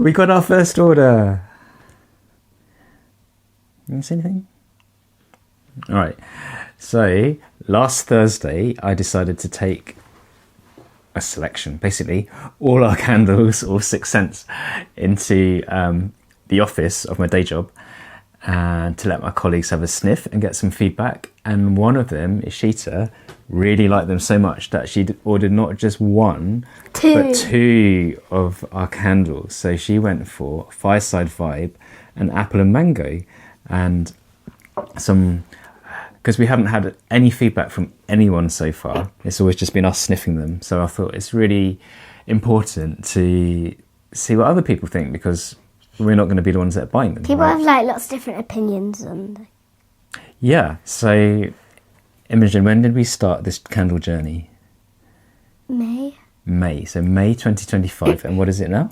We got our first order. You want to say anything? All right. So last Thursday, I decided to take a selection, basically all our candles, all 6 cents, into the office of my day job, and to let my colleagues have a sniff and get some feedback. And one of them, Ishita, really liked them so much that she ordered not just one, but 2 of our candles. So she went for Fireside Vibe and Apple and Mango, and some, because we haven't had any feedback from anyone so far. It's always just been us sniffing them. So I thought it's really important to see what other people think, because we're not going to be the ones that are buying them. People have like lots of different opinions on them. Yeah, so Imogen, when did we start this candle journey? May. So May 2025. And what is it now?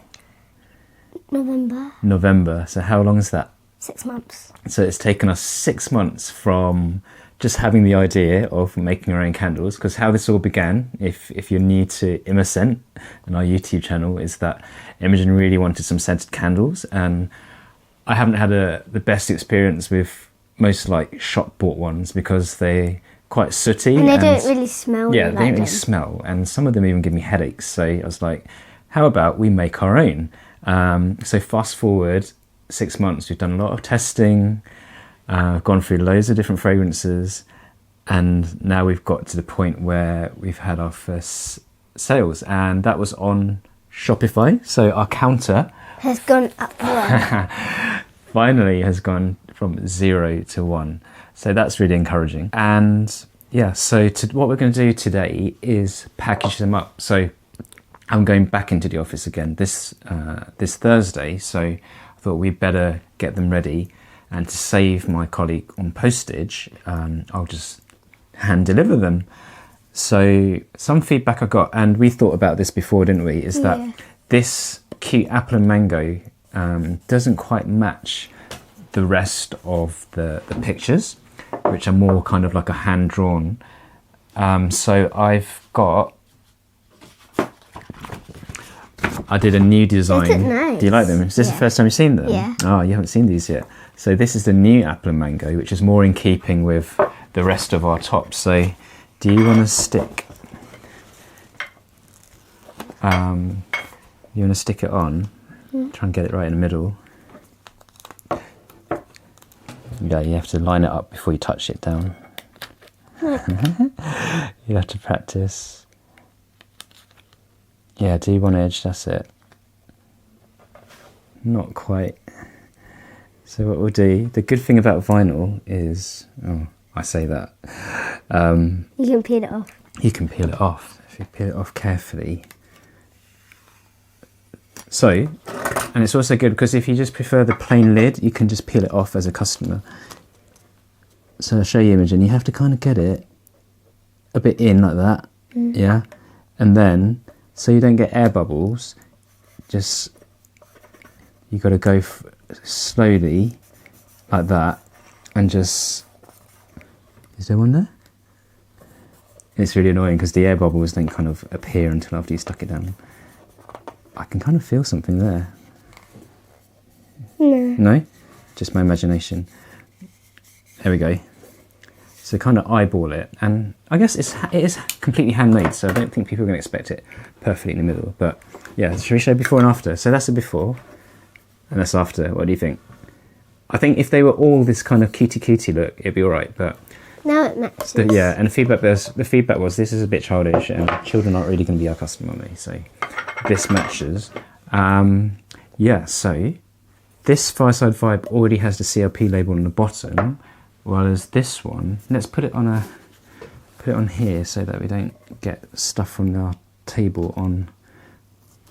November. So how long is that? 6 months. So it's taken us 6 months from just having the idea of making our own candles, because how this all began, if you're new to Immerscent and our YouTube channel, is that Imogen really wanted some scented candles, and I haven't had the best experience with most like shop bought ones, because they're quite sooty and they don't really smell. Yeah, they don't really smell, and some of them even give me headaches. So I was like, how about we make our own? So fast forward 6 months, we've done a lot of testing, gone through loads of different fragrances, and now we've got to the point where we've had our first sales, and that was on Shopify. So our counter has gone up 1. Finally has gone from 0 to 1. So that's really encouraging. And yeah, so what we're going to do today is package them up. So I'm going back into the office again this Thursday. So I thought we'd better get them ready. And to save my colleague on postage, I'll just hand deliver them. So some feedback I got, and we thought about this before, didn't we? Is that this cute apple and mango doesn't quite match the rest of the pictures, which are more kind of like a hand drawn. So I did a new design. Nice. Do you like them? Is this the first time you've seen them? Yeah. Oh, you haven't seen these yet. So this is the new apple and mango, which is more in keeping with the rest of our tops. So do you want to stick? You want to stick it on? Try and get it right in the middle. Yeah, you have to line it up before you touch it down. You have to practice. Yeah, do one edge, that's it. Not quite. So what we'll do, the good thing about vinyl is, I say that. You can peel it off. You can peel it off, if you peel it off carefully. So, and it's also good because if you just prefer the plain lid, you can just peel it off as a customer. So I'll show you, Imogen, you have to kind of get it a bit in like that, yeah? And then, so you don't get air bubbles, just, you got to go slowly like that, and just, is there one there? It's really annoying because the air bubbles don't kind of appear until after you stuck it down. I can kind of feel something there. No? Just my imagination. There we go. So kind of eyeball it, and I guess it is completely handmade, so I don't think people are going to expect it perfectly in the middle. But yeah, should we show before and after? So that's a before, and that's after. What do you think? I think if they were all this kind of cutie look, it'd be all right. But now it matches. Yeah, and the feedback was this is a bit childish, and children aren't really going to be our customer, so this matches. Yeah, so this Fireside Vibe already has the CLP label on the bottom. Whereas this one, let's put it on here so that we don't get stuff from our table on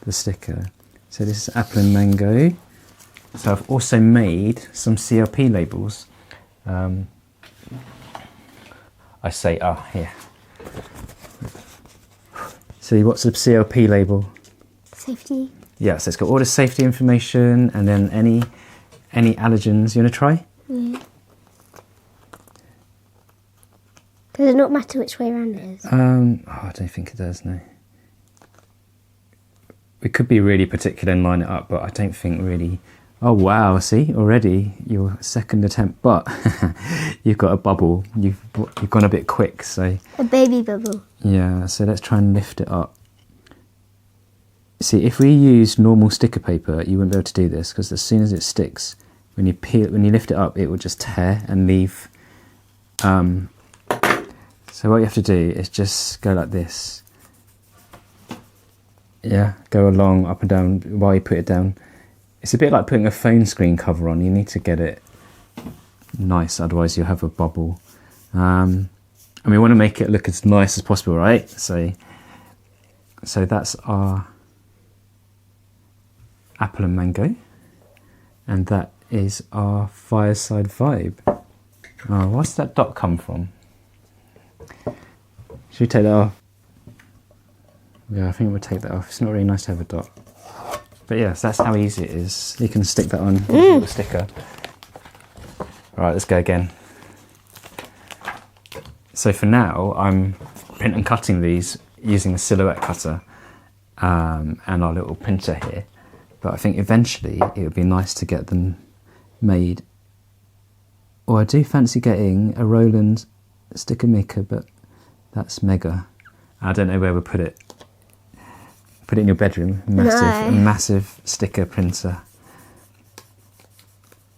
the sticker. So this is apple and mango. So I've also made some CLP labels. I say, here. So what's the CLP label? Safety. Yeah, so it's got all the safety information, and then any allergens. You want to try? Yeah. Does it not matter which way around it is? I don't think it does, no. we could be really particular and line it up, but I don't think really. Oh wow, see, already your second attempt, but you've got a bubble. You've gone a bit quick, so. A baby bubble. Yeah, so let's try and lift it up. See, if we use normal sticker paper, you wouldn't be able to do this, because as soon as it sticks, when you lift it up, it will just tear and leave. So what you have to do is just go like this. Yeah, go along, up and down while you put it down. It's a bit like putting a phone screen cover on. You need to get it nice, otherwise you'll have a bubble. And we want to make it look as nice as possible, right? So that's our apple and mango, and that is our fireside vibe. Oh, what's that dot come from? Should we take that off? Yeah, I think we'll take that off. It's not really nice to have a dot. But yes, that's how easy it is. You can stick that on with a little sticker. Right, let's go again. So for now, I'm print and cutting these using a silhouette cutter and our little printer here. But I think eventually it would be nice to get them made. Or I do fancy getting a Roland sticker maker, but that's mega. I don't know where we'll put it. Put it in your bedroom. A massive sticker printer.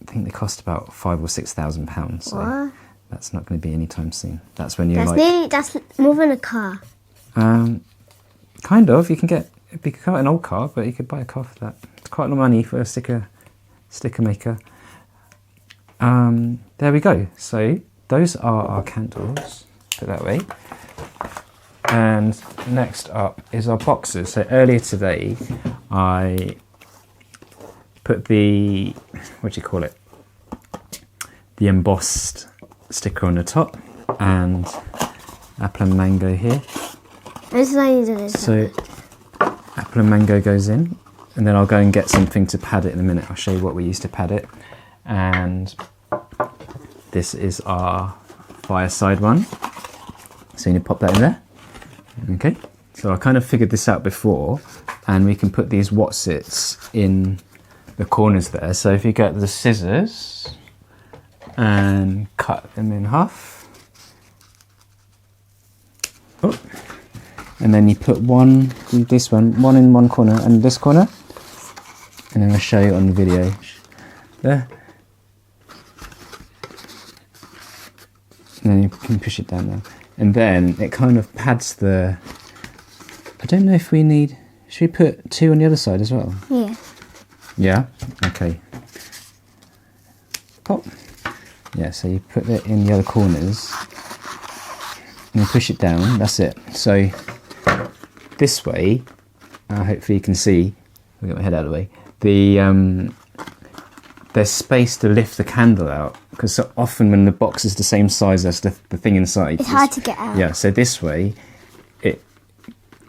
I think they cost about £5,000 or £6,000. So what? That's not going to be anytime soon. That's when you're that's more than a car. Kind of. You can get an old car, but you could buy a car for that. It's quite a lot of money for a sticker maker. There we go. So those are our candles. Put it that way. And next up is our boxes. So earlier today, I put the, the embossed sticker on the top, and apple and mango here. So apple and mango goes in, and then I'll go and get something to pad it in a minute. I'll show you what we use to pad it. And this is our fireside one. So you need to pop that in there. Okay, so I kind of figured this out before, and we can put these Watsits in the corners there. So if you get the scissors and cut them in half, and then you put one in one corner and this corner, and then I'll show you on the video there. And then you can push it down there. And then it kind of pads the... I don't know if we need... Should we put two on the other side as well? Yeah. Yeah? Okay. Pop. Yeah, so you put it in the other corners. And you push it down. That's it. So this way, hopefully you can see... I'll get my head out of the way. There's space to lift the candle out, because so often when the box is the same size as the thing inside, it's hard to get out. Yeah, so this way it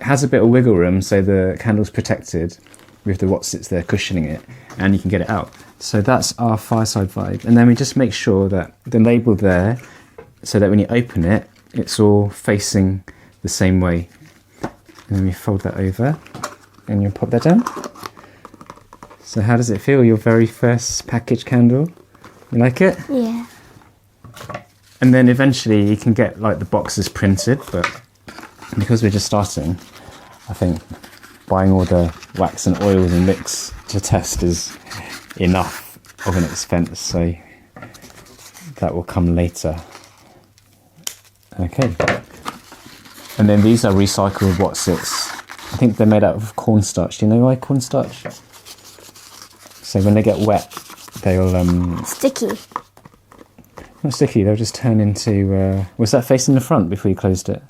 has a bit of wiggle room, so the candle's protected with the Watsits there cushioning it, and you can get it out. So that's our fireside vibe. And then we just make sure that the label there, so that when you open it, it's all facing the same way. And then we fold that over, and you pop that down. So how does it feel, your very first package candle? You like it? Yeah. And then eventually you can get like the boxes printed, but because we're just starting, I think buying all the wax and oils and mix to test is enough of an expense, so that will come later. Okay. And then these are recycled Watsits. I think they're made out of cornstarch. Do you know why cornstarch? So when they get wet, they'll... Sticky. Not sticky, they'll just turn into... was that facing the front before you closed it?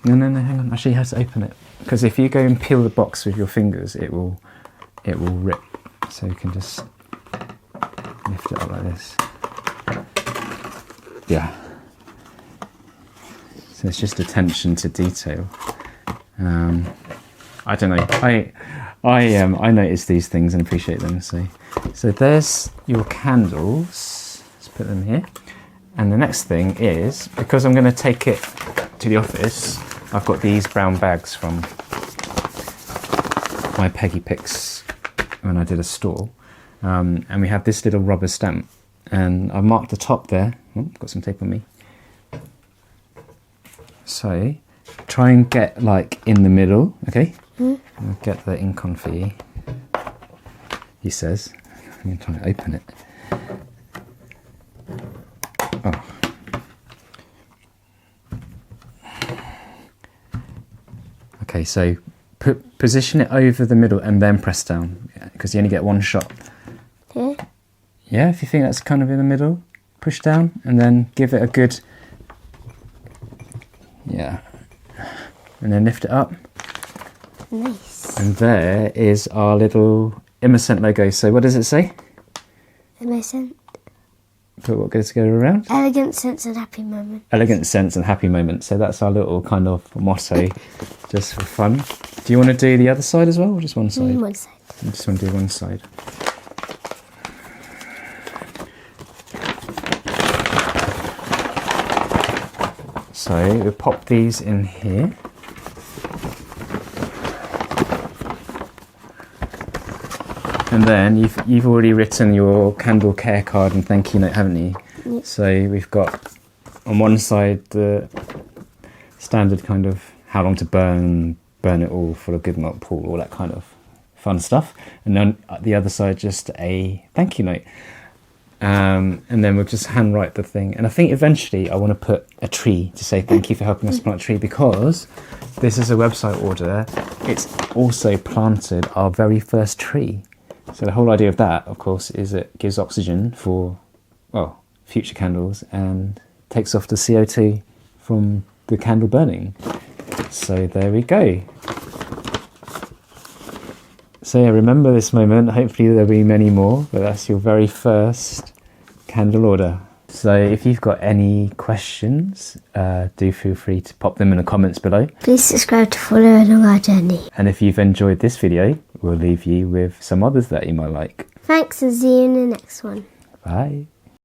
No, hang on. Actually, you have to open it. Because if you go and peel the box with your fingers, it will rip. So you can just lift it up like this. Yeah. So it's just attention to detail. I don't know. I notice these things and appreciate them. So there's your candles. Let's put them here. And the next thing is, because I'm going to take it to the office, I've got these brown bags from my Peggy picks when I did a store. And we have this little rubber stamp, and I marked the top there. Oh, got some tape on me. So try and get like in the middle, okay? I'll get the ink on for you. He says. I'm going to try and open it. Oh. Okay, so position it over the middle and then press down, because you only get one shot. Here? Yeah, if you think that's kind of in the middle, push down and then give it a good... Yeah. And then lift it up. Nice. And there is our little Innocent logo. So what does it say? Innocent. Put what goes to go around? Elegant sense and happy moment. Elegant sense and happy moment. So that's our little kind of motto, just for fun. Do you want to do the other side as well, or just one side? One side. I just want to do one side. So we'll pop these in here. And then you've already written your candle care card and thank you note, haven't you? Yep. So we've got on one side the standard kind of how long to burn it all for a good melt pool, all that kind of fun stuff. And then at the other side just a thank you note. And then we'll just handwrite the thing. And I think eventually I want to put a tree to say thank you for helping us plant a tree, because this is a website order. It's also planted our very first tree. So the whole idea of that, of course, is it gives oxygen for, well, future candles and takes off the CO2 from the candle burning. So there we go. So yeah, remember this moment. Hopefully there'll be many more, but that's your very first candle order. So if you've got any questions, do feel free to pop them in the comments below. Please subscribe to follow along our journey. And if you've enjoyed this video, we'll leave you with some others that you might like. Thanks, and see you in the next one. Bye.